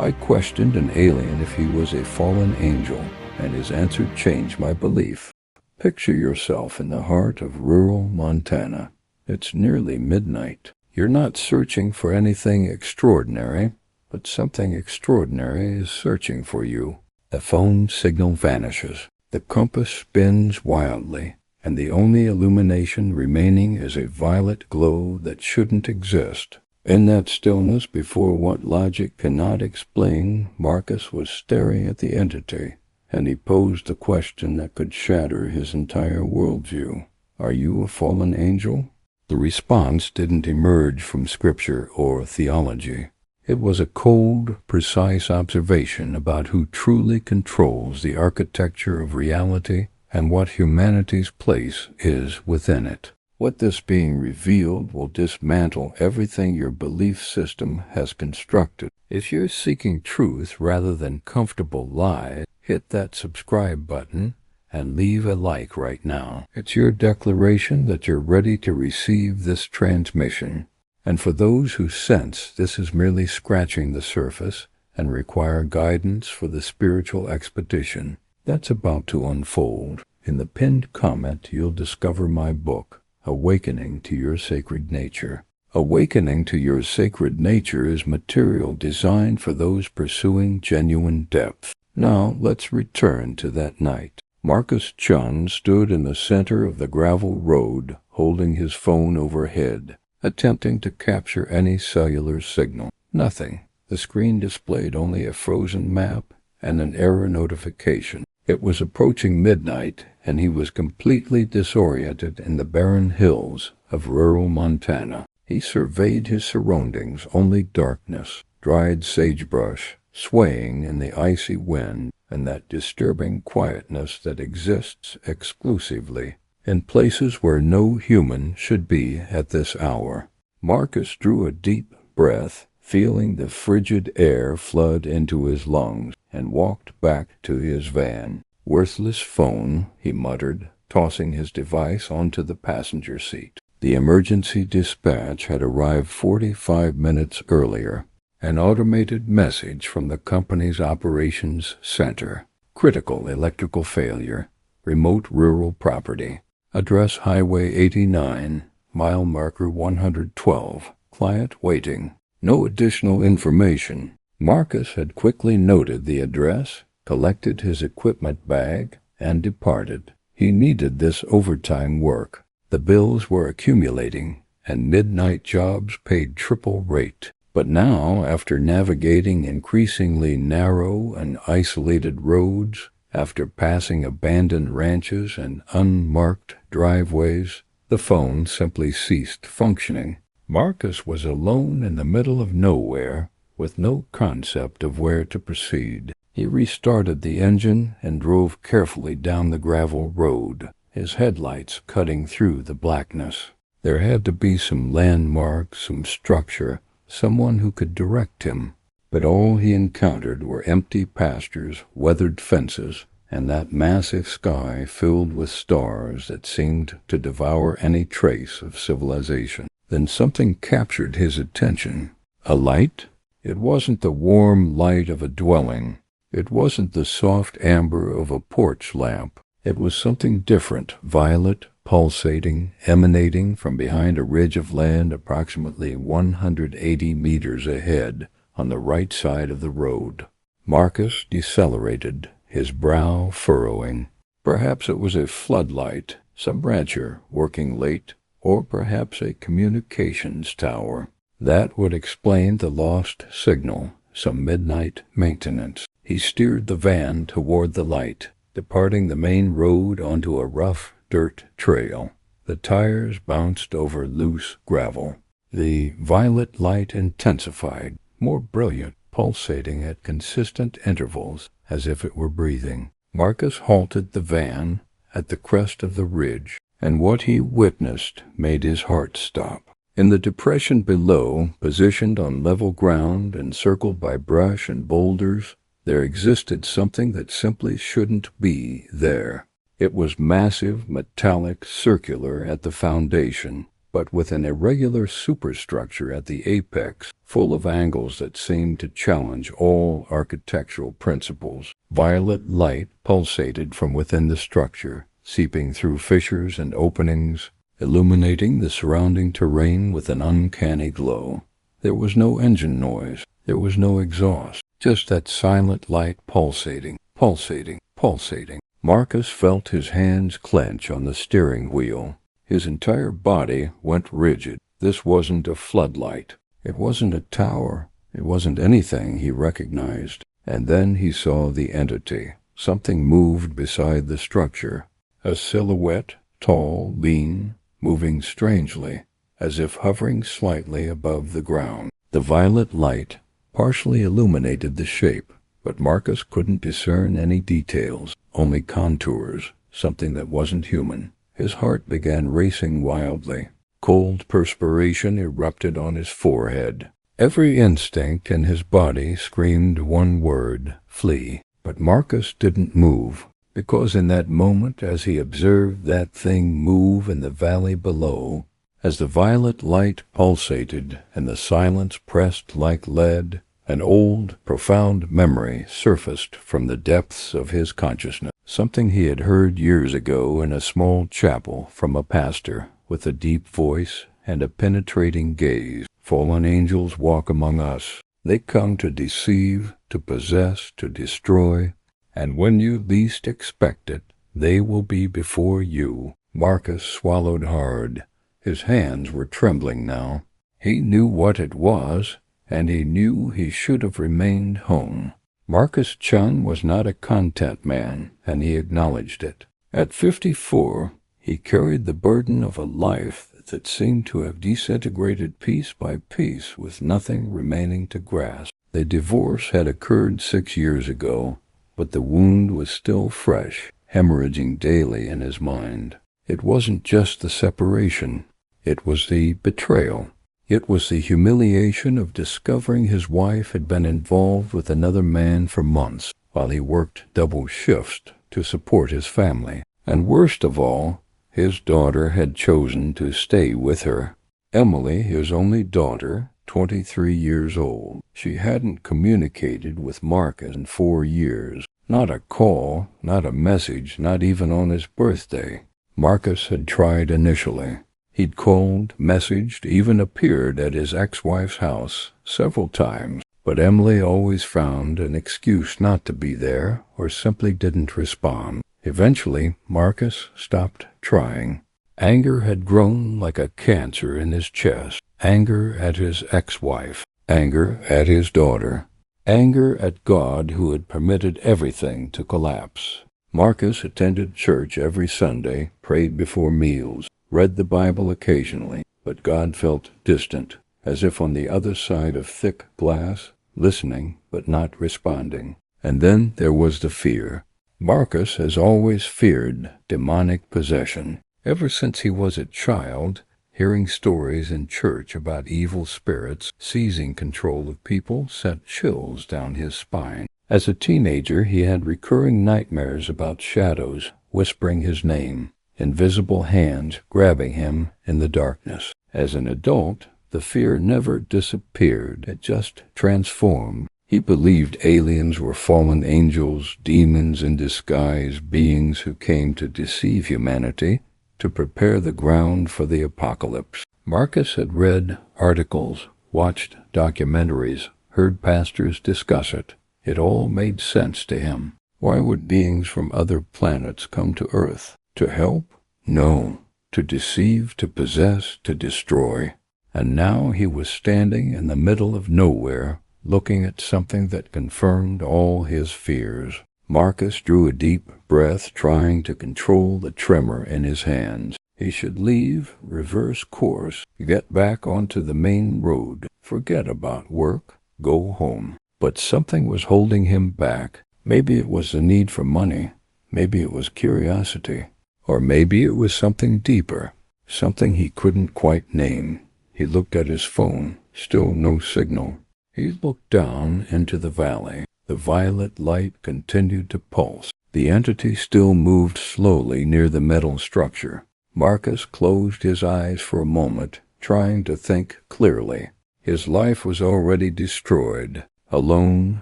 I questioned an alien if he was a fallen angel, and his answer changed my belief. Picture yourself in the heart of rural Montana. It's nearly midnight. You're not searching for anything extraordinary, but something extraordinary is searching for you. The phone signal vanishes. The compass spins wildly, and the only illumination remaining is a violet glow that shouldn't exist. In that stillness before what logic cannot explain, Marcus was staring at the entity, and he posed a question that could shatter his entire worldview. Are you a fallen angel? The response didn't emerge from scripture or theology. It was a cold, precise observation about who truly controls the architecture of reality and what humanity's place is within it. What this being revealed will dismantle everything your belief system has constructed. If you're seeking truth rather than comfortable lies, hit that subscribe button and leave a like right now. It's your declaration that you're ready to receive this transmission. And for those who sense this is merely scratching the surface and require guidance for the spiritual expedition that's about to unfold, in the pinned comment you'll discover my book, Awakening to Your Sacred Nature. Awakening to Your Sacred Nature is material designed for those pursuing genuine depth. Now let's return to that night. Marcus Chun stood in the center of the gravel road, holding his phone overhead, attempting to capture any cellular signal. Nothing. The screen displayed only a frozen map and an error notification. It was approaching midnight, and he was completely disoriented in the barren hills of rural Montana. He surveyed his surroundings, only darkness, dried sagebrush, swaying in the icy wind, and that disturbing quietness that exists exclusively in places where no human should be at this hour. Marcus drew a deep breath, feeling the frigid air flood into his lungs, and walked back to his van. Worthless phone, he muttered, tossing his device onto the passenger seat. The emergency dispatch had arrived 45 minutes earlier. An automated message from the company's operations center. Critical electrical failure. Remote rural property. Address Highway 89, mile marker 112. Client waiting. No additional information. Marcus had quickly noted the address, collected his equipment bag, and departed. He needed this overtime work. The bills were accumulating, and midnight jobs paid triple rate. But now, after navigating increasingly narrow and isolated roads, after passing abandoned ranches and unmarked driveways, the phone simply ceased functioning. Marcus was alone in the middle of nowhere, with no concept of where to proceed. He restarted the engine and drove carefully down the gravel road, his headlights cutting through the blackness. There had to be some landmark, some structure, someone who could direct him. But all he encountered were empty pastures, weathered fences, and that massive sky filled with stars that seemed to devour any trace of civilization. Then something captured his attention. A light? It wasn't the warm light of a dwelling. It wasn't the soft amber of a porch lamp. It was something different, violet, pulsating, emanating from behind a ridge of land approximately 180 meters ahead on the right side of the road. Marcus decelerated, his brow furrowing. Perhaps it was a floodlight, some rancher working late, or perhaps a communications tower. That would explain the lost signal, some midnight maintenance. He steered the van toward the light, departing the main road onto a rough dirt trail. The tires bounced over loose gravel. The violet light intensified, more brilliant, pulsating at consistent intervals, as if it were breathing. Marcus halted the van at the crest of the ridge, and what he witnessed made his heart stop. In the depression below, positioned on level ground and circled by brush and boulders, there existed something that simply shouldn't be there. It was massive, metallic, circular at the foundation, but with an irregular superstructure at the apex, full of angles that seemed to challenge all architectural principles. Violet light pulsated from within the structure, seeping through fissures and openings, illuminating the surrounding terrain with an uncanny glow. There was no engine noise, there was no exhaust, just that silent light pulsating, pulsating, pulsating. Marcus felt his hands clench on the steering wheel. His entire body went rigid. This wasn't a floodlight. It wasn't a tower. It wasn't anything he recognized. And then he saw the entity. Something moved beside the structure. A silhouette, tall, lean, moving strangely, as if hovering slightly above the ground. The violet light partially illuminated the shape, but Marcus couldn't discern any details, only contours, something that wasn't human. His heart began racing wildly. Cold perspiration erupted on his forehead. Every instinct in his body screamed one word, flee. But Marcus didn't move, because in that moment, as he observed that thing move in the valley below, as the violet light pulsated and the silence pressed like lead, an old, profound memory surfaced from the depths of his consciousness. Something he had heard years ago in a small chapel from a pastor with a deep voice and a penetrating gaze. Fallen angels walk among us. They come to deceive, to possess, to destroy, and when you least expect it, they will be before you. Marcus swallowed hard. His hands were trembling now. He knew what it was, and he knew he should have remained home. Marcus Chun was not a content man, and he acknowledged it. At 54, he carried the burden of a life that seemed to have disintegrated piece by piece with nothing remaining to grasp. The divorce had occurred 6 years ago, but the wound was still fresh, hemorrhaging daily in his mind. It wasn't just the separation. It was the betrayal. It was the humiliation of discovering his wife had been involved with another man for months, while he worked double shifts to support his family. And worst of all, his daughter had chosen to stay with her. Emily, his only daughter, 23 years old. She hadn't communicated with Marcus in 4 years. Not a call, not a message, not even on his birthday. Marcus had tried initially. He'd called, messaged, even appeared at his ex-wife's house several times, but Emily always found an excuse not to be there or simply didn't respond. Eventually, Marcus stopped trying. Anger had grown like a cancer in his chest. Anger at his ex-wife. Anger at his daughter. Anger at God who had permitted everything to collapse. Marcus attended church every Sunday, prayed before meals, read the Bible occasionally, but God felt distant, as if on the other side of thick glass, listening but not responding. And then there was the fear. Marcus has always feared demonic possession. Ever since he was a child, hearing stories in church about evil spirits seizing control of people sent chills down his spine. As a teenager, he had recurring nightmares about shadows whispering his name, invisible hands grabbing him in the darkness. As an adult, the fear never disappeared. It just transformed. He believed aliens were fallen angels, demons in disguise, beings who came to deceive humanity, to prepare the ground for the apocalypse. Marcus had read articles, watched documentaries, heard pastors discuss it. It all made sense to him. Why would beings from other planets come to Earth? To help? No. To deceive, to possess, to destroy. And now he was standing in the middle of nowhere, looking at something that confirmed all his fears. Marcus drew a deep breath, trying to control the tremor in his hands. He should leave, reverse course, get back onto the main road, forget about work, go home. But something was holding him back. Maybe it was the need for money. Maybe it was curiosity. Or maybe it was something deeper, something he couldn't quite name. He looked at his phone. Still no signal. He looked down into the valley. The violet light continued to pulse. The entity still moved slowly near the metal structure. Marcus closed his eyes for a moment, trying to think clearly. His life was already destroyed, alone,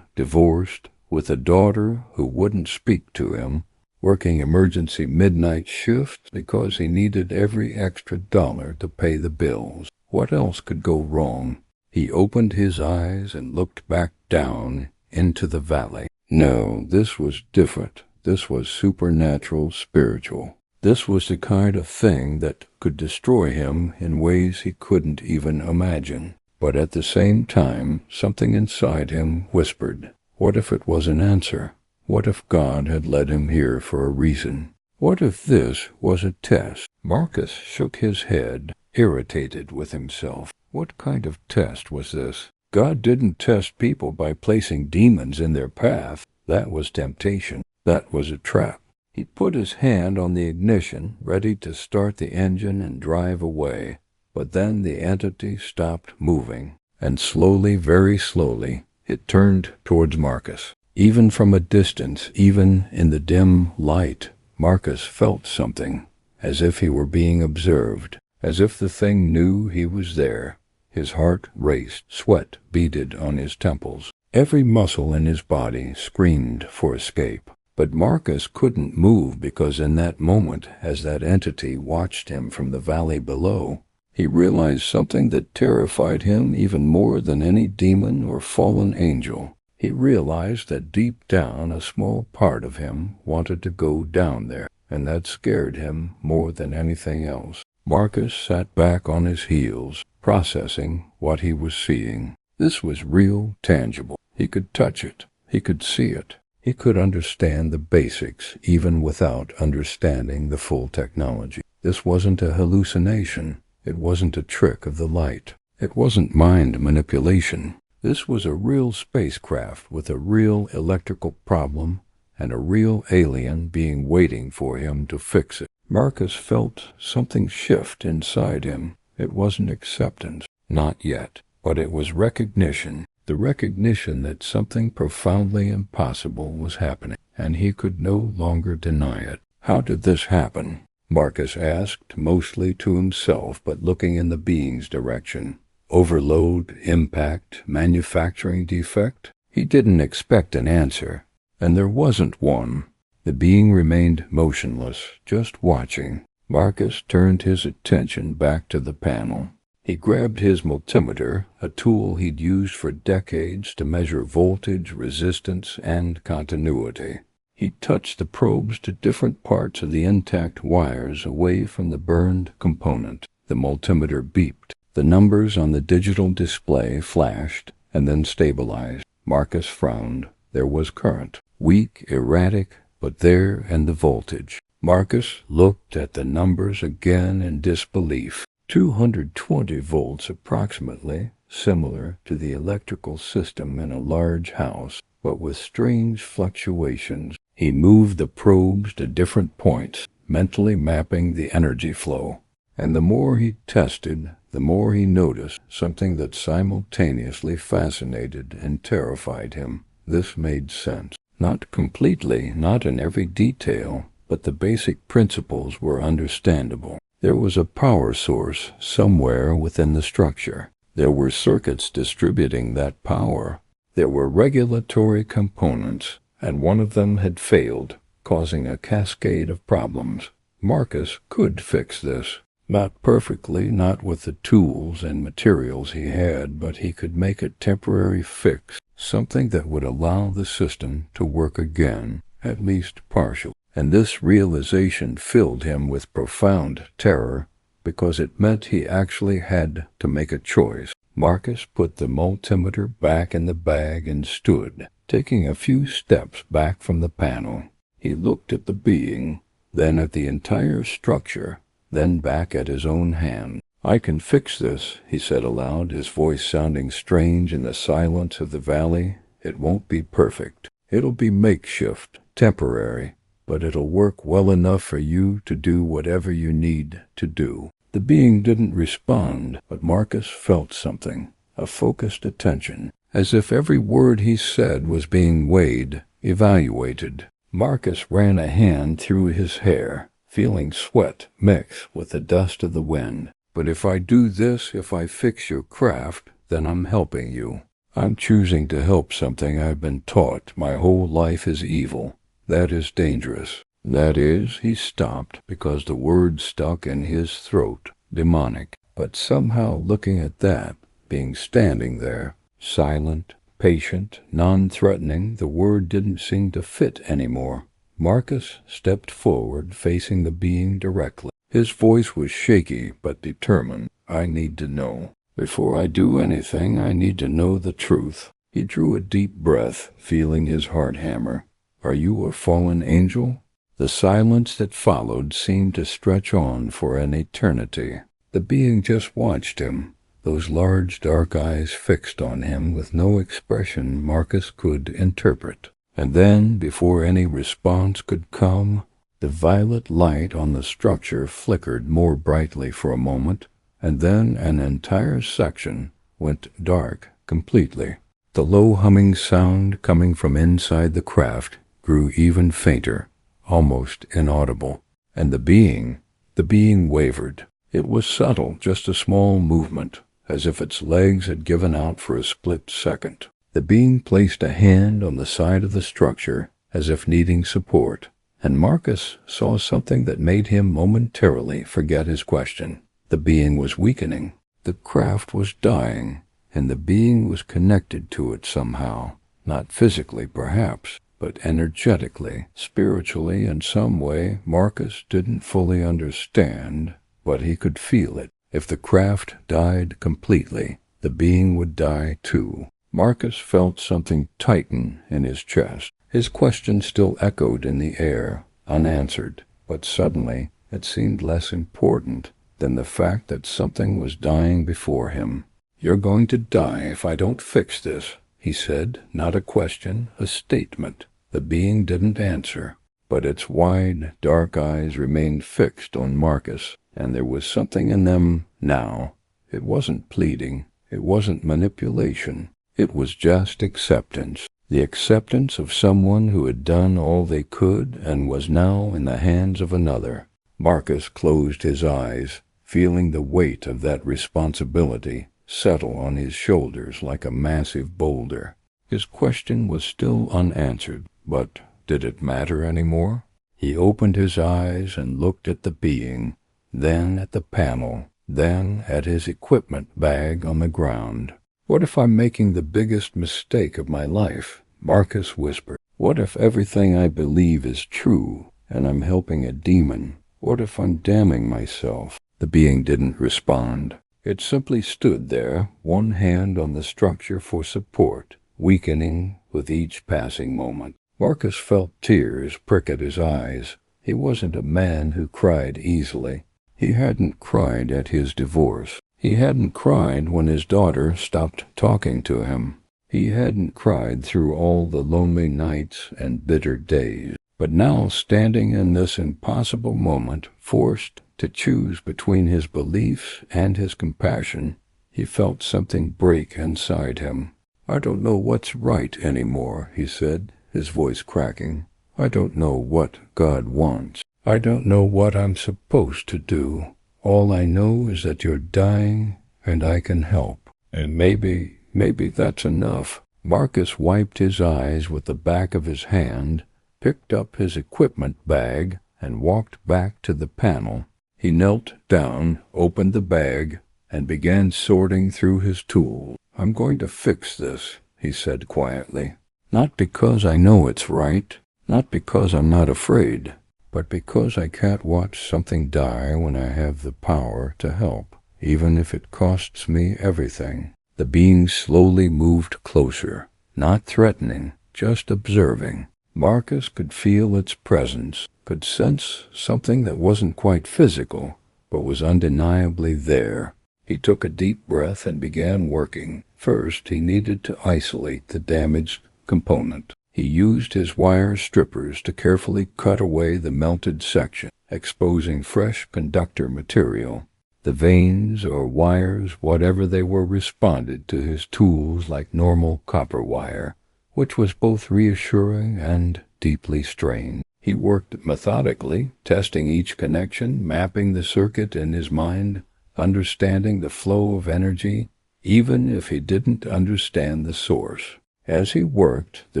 divorced, with a daughter who wouldn't speak to him, working emergency midnight shifts because he needed every extra dollar to pay the bills. What else could go wrong? He opened his eyes and looked back down into the valley. No, this was different. This was supernatural, spiritual. This was the kind of thing that could destroy him in ways he couldn't even imagine. But at the same time, something inside him whispered, what if it was an answer? What if God had led him here for a reason? What if this was a test? Marcus shook his head, irritated with himself. What kind of test was this? God didn't test people by placing demons in their path. That was temptation. That was a trap. He put his hand on the ignition, ready to start the engine and drive away. But then the entity stopped moving, and slowly, very slowly, it turned towards Marcus. Even from a distance, even in the dim light, Marcus felt something, as if he were being observed, as if the thing knew he was there. His heart raced, sweat beaded on his temples. Every muscle in his body screamed for escape. But Marcus couldn't move because in that moment, as that entity watched him from the valley below, he realized something that terrified him even more than any demon or fallen angel. He realized that deep down a small part of him wanted to go down there, and that scared him more than anything else. Marcus sat back on his heels, processing what he was seeing. This was real, tangible. He could touch it. He could see it. He could understand the basics even without understanding the full technology. This wasn't a hallucination. It wasn't a trick of the light. It wasn't mind manipulation. This was a real spacecraft with a real electrical problem and a real alien being waiting for him to fix it. Marcus felt something shift inside him. It wasn't acceptance. Not yet. But it was recognition. The recognition that something profoundly impossible was happening, and he could no longer deny it. How did this happen? Marcus asked, mostly to himself, but looking in the being's direction. Overload, impact, manufacturing defect? He didn't expect an answer, and there wasn't one. The being remained motionless, just watching. Marcus turned his attention back to the panel. He grabbed his multimeter, a tool he'd used for decades to measure voltage, resistance, and continuity. He touched the probes to different parts of the intact wires away from the burned component. The multimeter beeped. The numbers on the digital display flashed and then stabilized. Marcus frowned. There was current. Weak, erratic, but there and the voltage. Marcus looked at the numbers again in disbelief. 220 volts approximately, similar to the electrical system in a large house, but with strange fluctuations. He moved the probes to different points, mentally mapping the energy flow. And the more he tested, the more he noticed something that simultaneously fascinated and terrified him. This made sense. Not completely, not in every detail, but the basic principles were understandable. There was a power source somewhere within the structure. There were circuits distributing that power. There were regulatory components, and one of them had failed, causing a cascade of problems. Marcus could fix this. Not perfectly, not with the tools and materials he had, but he could make a temporary fix, something that would allow the system to work again, at least partially. And this realization filled him with profound terror because it meant he actually had to make a choice. Marcus put the multimeter back in the bag and stood, taking a few steps back from the panel. He looked at the being, then at the entire structure, then back at his own hand. "I can fix this," he said aloud, his voice sounding strange in the silence of the valley. "It won't be perfect. It'll be makeshift, temporary. But it'll work well enough for you to do whatever you need to do." The being didn't respond, but Marcus felt something, a focused attention, as if every word he said was being weighed, evaluated. Marcus ran a hand through his hair, feeling sweat mix with the dust of the wind. "But if I do this, if I fix your craft, then I'm helping you. I'm choosing to help something I've been taught my whole life is evil. That is dangerous. That is," he stopped because the word stuck in his throat, demonic. But somehow looking at that, being standing there, silent, patient, non-threatening, the word didn't seem to fit anymore. Marcus stepped forward, facing the being directly. His voice was shaky but determined. "I need to know. Before I do anything, I need to know the truth." He drew a deep breath, feeling his heart hammer. "Are you a fallen angel?" The silence that followed seemed to stretch on for an eternity. The being just watched him, those large dark eyes fixed on him with no expression Marcus could interpret. And then, before any response could come, the violet light on the structure flickered more brightly for a moment, and then an entire section went dark completely. The low humming sound coming from inside the craft grew even fainter, almost inaudible, and the being wavered. It was subtle, just a small movement, as if its legs had given out for a split second. The being placed a hand on the side of the structure, as if needing support, and Marcus saw something that made him momentarily forget his question. The being was weakening. The craft was dying, and the being was connected to it somehow, not physically perhaps, but energetically, spiritually, in some way Marcus didn't fully understand, but he could feel it. If the craft died completely, the being would die too. Marcus felt something tighten in his chest. His question still echoed in the air, unanswered, but suddenly it seemed less important than the fact that something was dying before him. "You're going to die if I don't fix this," he said, not a question, a statement. The being didn't answer, but its wide, dark eyes remained fixed on Marcus, and there was something in them now. It wasn't pleading, it wasn't manipulation, it was just acceptance. The acceptance of someone who had done all they could and was now in the hands of another. Marcus closed his eyes, feeling the weight of that responsibility settle on his shoulders like a massive boulder. His question was still unanswered, but did it matter anymore? He opened his eyes and looked at the being, then at the panel, then at his equipment bag on the ground. "What if I'm making the biggest mistake of my life?" Marcus whispered. "What if everything I believe is true, and I'm helping a demon? What if I'm damning myself?" The being didn't respond. It simply stood there, one hand on the structure for support, weakening with each passing moment. Marcus felt tears prick at his eyes. He wasn't a man who cried easily. He hadn't cried at his divorce. He hadn't cried when his daughter stopped talking to him. He hadn't cried through all the lonely nights and bitter days. But now, standing in this impossible moment, forced to choose between his beliefs and his compassion, he felt something break inside him. "I don't know what's right anymore," he said, his voice cracking. "I don't know what God wants. I don't know what I'm supposed to do. All I know is that you're dying and I can help. And maybe that's enough." Marcus wiped his eyes with the back of his hand, picked up his equipment bag, and walked back to the panel. He knelt down, opened the bag, and began sorting through his tools. "I'm going to fix this," he said quietly. "Not because I know it's right, not because I'm not afraid, but because I can't watch something die when I have the power to help, even if it costs me everything." The being slowly moved closer, not threatening, just observing. Marcus could feel its presence, could sense something that wasn't quite physical, but was undeniably there. He took a deep breath and began working. First, he needed to isolate the damaged component. He used his wire strippers to carefully cut away the melted section, exposing fresh conductor material. The veins or wires, whatever they were, responded to his tools like normal copper wire, which was both reassuring and deeply strained. He worked methodically, testing each connection, mapping the circuit in his mind, understanding the flow of energy, even if he didn't understand the source. As he worked, the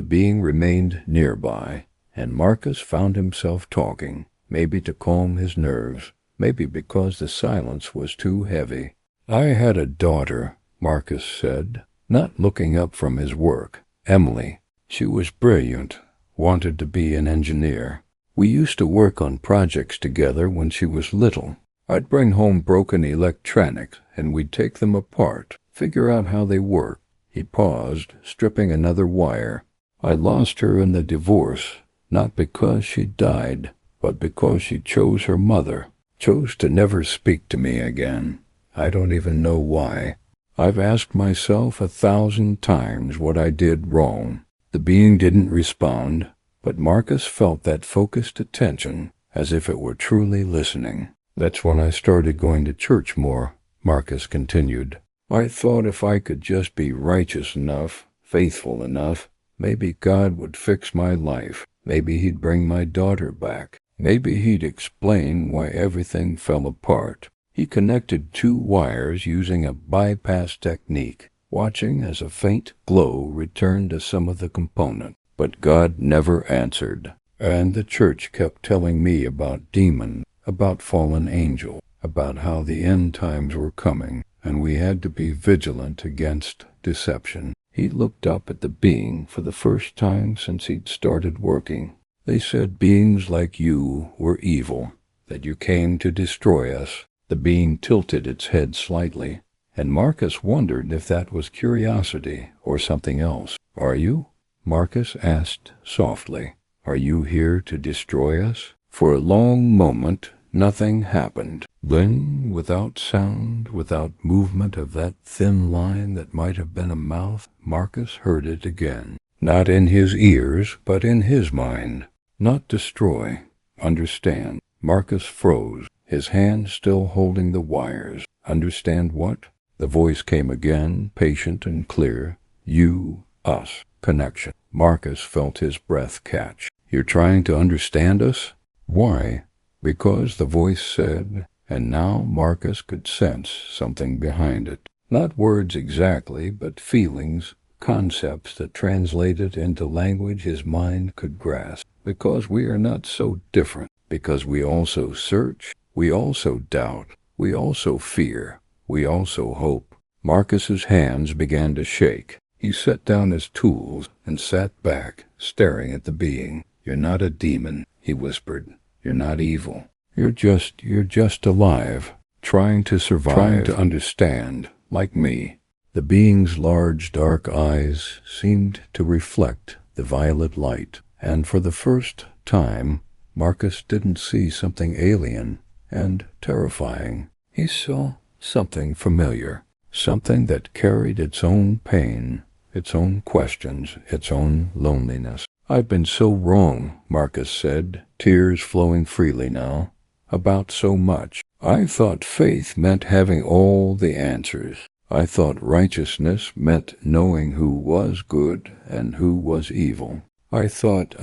being remained nearby, and Marcus found himself talking, maybe to calm his nerves, maybe because the silence was too heavy. "I had a daughter," Marcus said, not looking up from his work. "Emily. She was brilliant, wanted to be an engineer. We used to work on projects together when she was little. I'd bring home broken electronics, and we'd take them apart, figure out how they worked." He paused, stripping another wire. "I lost her in the divorce, not because she died, but because she chose her mother, chose to never speak to me again. I don't even know why. I've asked myself 1,000 times what I did wrong." The being didn't respond, but Marcus felt that focused attention, as if it were truly listening. "That's when I started going to church more," Marcus continued. "I thought if I could just be righteous enough, faithful enough, maybe God would fix my life. Maybe he'd bring my daughter back. Maybe he'd explain why everything fell apart." He connected 2 wires using a bypass technique, watching as a faint glow returned to some of the components. But God never answered. And the church kept telling me about demons, about fallen angels, about how the end times were coming, and we had to be vigilant against deception. He looked up at the being for the first time since he'd started working. "They said beings like you were evil, that you came to destroy us." The being tilted its head slightly, and Marcus wondered if that was curiosity or something else. "Are you?" Marcus asked softly. "Are you here to destroy us?" For a long moment, nothing happened. Then, without sound, without movement of that thin line that might have been a mouth, Marcus heard it again. Not in his ears, but in his mind. "Not destroy. Understand." Marcus froze, his hand still holding the wires. "Understand what?" The voice came again, patient and clear. "You, us, connection." Marcus felt his breath catch. "You're trying to understand us?" "Why?" "Because the voice said," and now Marcus could sense something behind it. Not words exactly, but feelings, concepts that translated into language his mind could grasp. "Because we are not so different. Because we also search, we also doubt, we also fear, we also hope." Marcus's hands began to shake. He set down his tools and sat back, staring at the being. "You're not a demon," he whispered. "You're not evil. You're just alive, trying to survive, trying to understand, like me." The being's large dark eyes seemed to reflect the violet light, and for the first time Marcus didn't see something alien and terrifying. He saw something familiar, something that carried its own pain, its own questions, its own loneliness. "I've been so wrong," Marcus said, tears flowing freely now, "about so much. I thought faith meant having all the answers. I thought righteousness meant knowing who was good and who was evil. I thought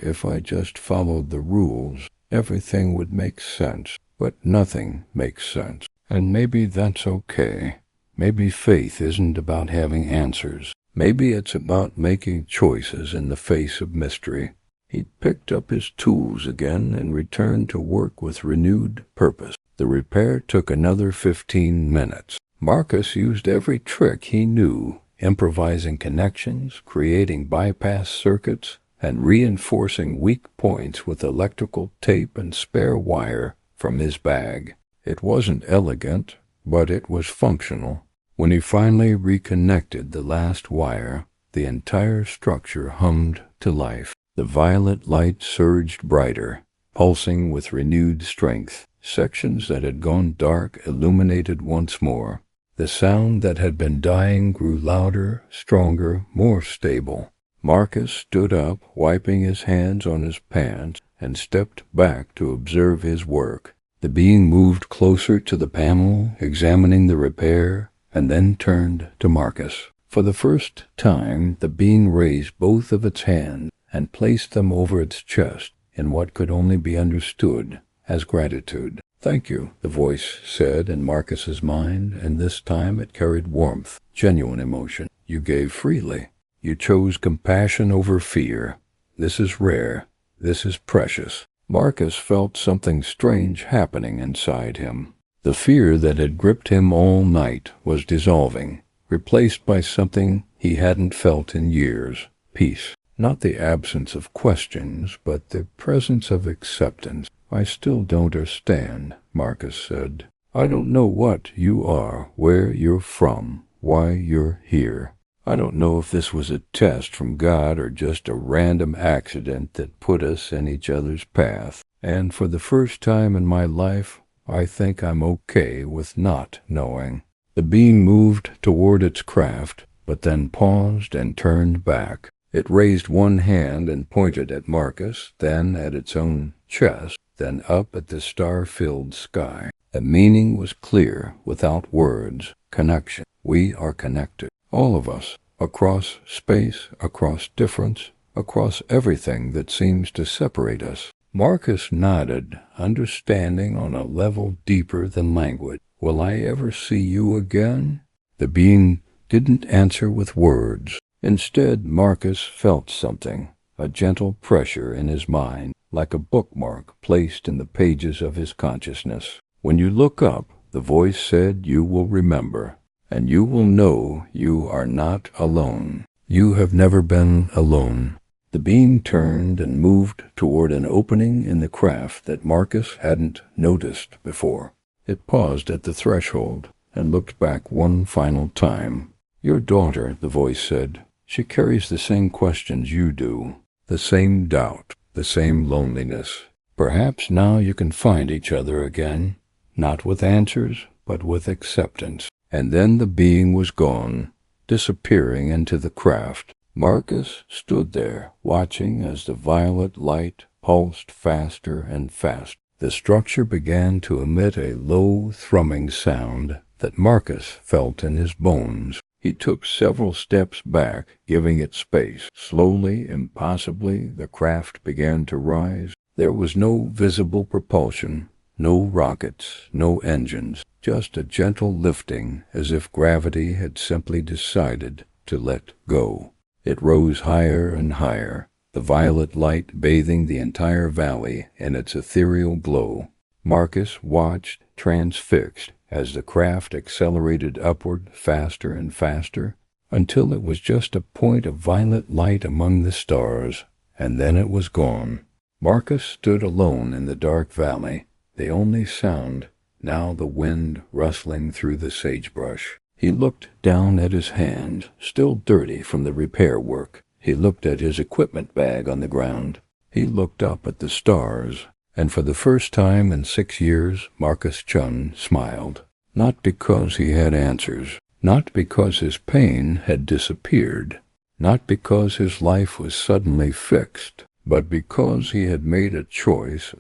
if I just followed the rules, everything would make sense. But nothing makes sense. And maybe that's okay. Maybe faith isn't about having answers. Maybe it's about making choices in the face of mystery." He'd picked up his tools again and returned to work with renewed purpose. The repair took another 15 minutes. Marcus used every trick he knew, improvising connections, creating bypass circuits, and reinforcing weak points with electrical tape and spare wire from his bag. It wasn't elegant, but it was functional. When he finally reconnected the last wire, the entire structure hummed to life. The violet light surged brighter, pulsing with renewed strength. Sections that had gone dark illuminated once more. The sound that had been dying grew louder, stronger, more stable. Marcus stood up, wiping his hands on his pants, and stepped back to observe his work. The being moved closer to the panel, examining the repair, and then turned to Marcus. For the first time, the being raised both of its hands and placed them over its chest, in what could only be understood as gratitude. "Thank you," the voice said in Marcus's mind, and this time it carried warmth, genuine emotion. "You gave freely. You chose compassion over fear. This is rare. This is precious." Marcus felt something strange happening inside him. The fear that had gripped him all night was dissolving, replaced by something he hadn't felt in years: peace. Not the absence of questions, but the presence of acceptance. "I still don't understand," Marcus said. "I don't know what you are, where you're from, why you're here. I don't know if this was a test from God or just a random accident that put us in each other's path. And for the first time in my life, I think I'm okay with not knowing." The being moved toward its craft, but then paused and turned back. It raised one hand and pointed at Marcus, then at its own chest, then up at the star-filled sky. The meaning was clear, without words. Connection. We are connected. All of us. Across space, across difference, across everything that seems to separate us. Marcus nodded, understanding on a level deeper than language. "Will I ever see you again?" The being didn't answer with words. Instead, Marcus felt something, a gentle pressure in his mind, like a bookmark placed in the pages of his consciousness. "When you look up," the voice said, "you will remember, and you will know you are not alone. You have never been alone." The being turned and moved toward an opening in the craft that Marcus hadn't noticed before. It paused at the threshold and looked back one final time. "Your daughter," the voice said. "She carries the same questions you do, the same doubt, the same loneliness. Perhaps now you can find each other again, not with answers, but with acceptance." And then the being was gone, disappearing into the craft. Marcus stood there, watching as the violet light pulsed faster and faster. The structure began to emit a low, thrumming sound that Marcus felt in his bones. He took several steps back, giving it space. Slowly, impossibly, the craft began to rise. There was no visible propulsion, no rockets, no engines, just a gentle lifting, as if gravity had simply decided to let go. It rose higher and higher, the violet light bathing the entire valley in its ethereal glow. Marcus watched, transfixed, as the craft accelerated upward faster and faster, until it was just a point of violet light among the stars, and then it was gone. Marcus stood alone in the dark valley, the only sound now the wind rustling through the sagebrush. He looked down at his hand, still dirty from the repair work. He looked at his equipment bag on the ground. He looked up at the stars, and for the first time in 6 years, Marcus Chun smiled. Not because he had answers, not because his pain had disappeared, not because his life was suddenly fixed, but because he had made a choice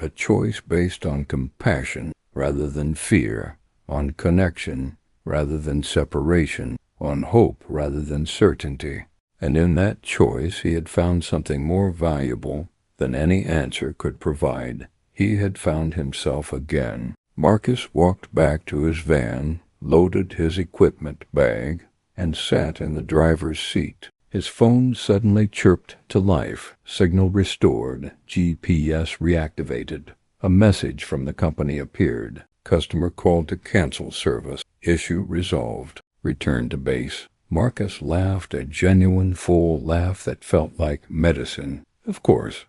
based on compassion rather than fear, on connection rather than separation, on hope rather than certainty. And in that choice he had found something more valuable than any answer could provide. He had found himself again. Marcus walked back to his van, loaded his equipment bag, and sat in the driver's seat. His phone suddenly chirped to life. Signal restored. GPS reactivated. A message from the company appeared. Customer called to cancel service. Issue resolved. Return to base. Marcus laughed, a genuine, full laugh that felt like medicine. Of course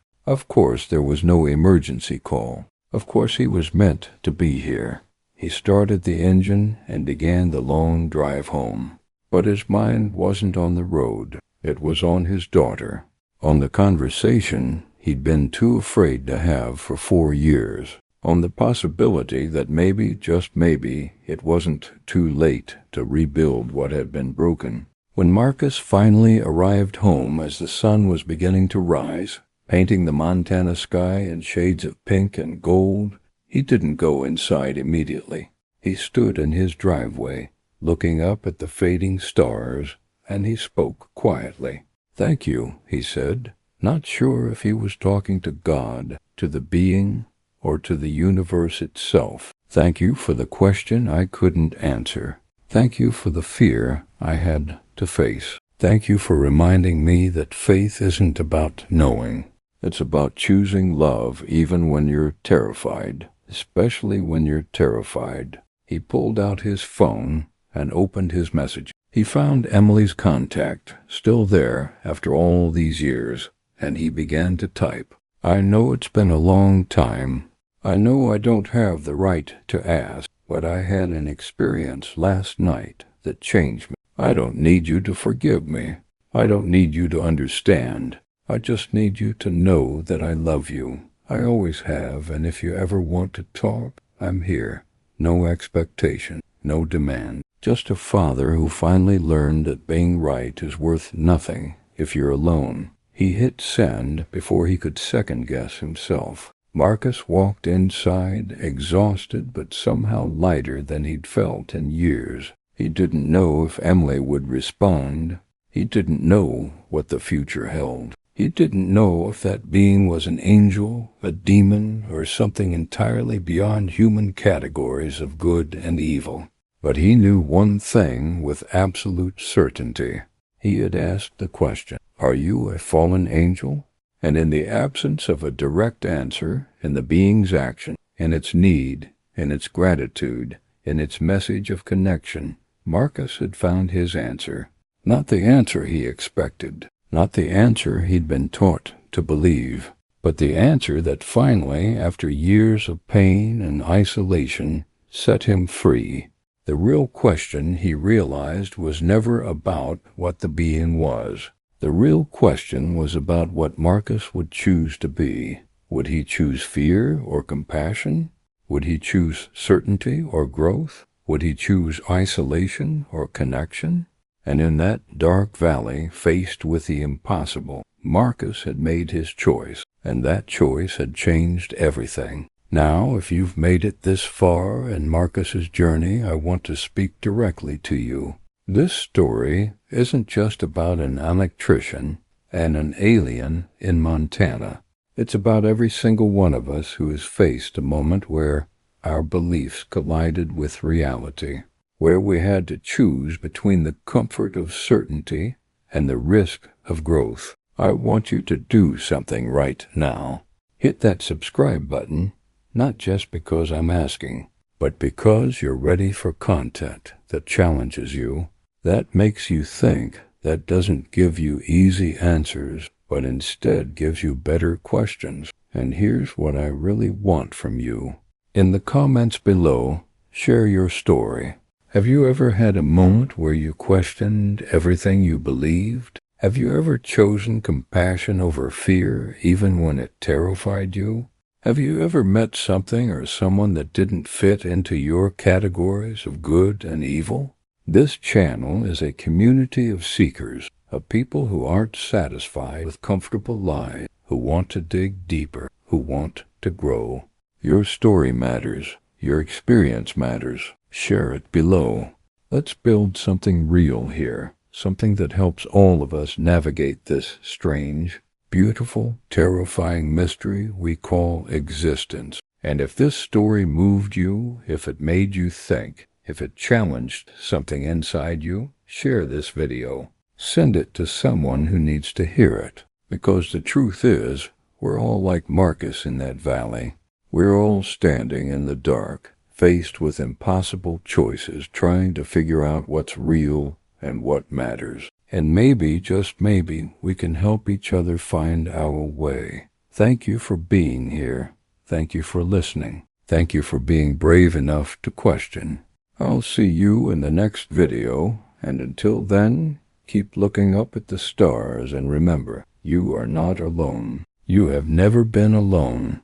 there was no emergency call. Of course he was meant to be here. He started the engine and began the long drive home. But his mind wasn't on the road. It was on his daughter, on the conversation he'd been too afraid to have for 4 years, on the possibility that maybe, just maybe, it wasn't too late to rebuild what had been broken. When Marcus finally arrived home as the sun was beginning to rise, painting the Montana sky in shades of pink and gold, he didn't go inside immediately. He stood in his driveway, looking up at the fading stars, and he spoke quietly. "Thank you," he said. not sure if he was talking to God, to the being, or to the universe itself. Thank you for the question I couldn't answer. Thank you for the fear I had to face. Thank you for reminding me that faith isn't about knowing. It's about choosing love even when you're terrified, especially when you're terrified. He pulled out his phone and opened his message. He found Emily's contact, still there after all these years, and he began to type. I know it's been a long time. I know I don't have the right to ask, but I had an experience last night that changed me. I don't need you to forgive me. I don't need you to understand. I just need you to know that I love you. I always have, and if you ever want to talk, I'm here. No expectation, no demand. Just a father who finally learned that being right is worth nothing if you're alone. He hit send before he could second-guess himself. Marcus walked inside, exhausted but somehow lighter than he'd felt in years. He didn't know if Emily would respond. He didn't know what the future held. He didn't know if that being was an angel, a demon, or something entirely beyond human categories of good and evil. But he knew one thing with absolute certainty. He had asked the question, "Are you a fallen angel?" And in the absence of a direct answer, in the being's action, in its need, in its gratitude, in its message of connection, Marcus had found his answer. Not the answer he expected, not the answer he'd been taught to believe, but the answer that finally, after years of pain and isolation, set him free. The real question, he realized, was never about what the being was. The real question was about what Marcus would choose to be. Would he choose fear or compassion? Would he choose certainty or growth? Would he choose isolation or connection? And in that dark valley, faced with the impossible, Marcus had made his choice, and that choice had changed everything. Now, if you've made it this far in Marcus's journey, I want to speak directly to you. This story isn't just about an electrician and an alien in Montana. It's about every single one of us who has faced a moment where our beliefs collided with reality, where we had to choose between the comfort of certainty and the risk of growth. I want you to do something right now. Hit that subscribe button, not just because I'm asking, but because you're ready for content that challenges you, that makes you think, that doesn't give you easy answers, but instead gives you better questions. And here's what I really want from you. In the comments below, share your story. Have you ever had a moment where you questioned everything you believed? Have you ever chosen compassion over fear, even when it terrified you? Have you ever met something or someone that didn't fit into your categories of good and evil? This channel is a community of seekers, of people who aren't satisfied with comfortable lives, who want to dig deeper, who want to grow. Your story matters. Your experience matters. Share it below. Let's build something real here, something that helps all of us navigate this strange, beautiful, terrifying mystery we call existence. And if this story moved you, if it made you think, if it challenged something inside you, share this video. Send it to someone who needs to hear it. Because the truth is, we're all like Marcus in that valley. We're all standing in the dark, faced with impossible choices, trying to figure out what's real and what matters. And maybe, just maybe, we can help each other find our way. Thank you for being here. Thank you for listening. Thank you for being brave enough to question. I'll see you in the next video, and until then, keep looking up at the stars and remember, you are not alone. You have never been alone.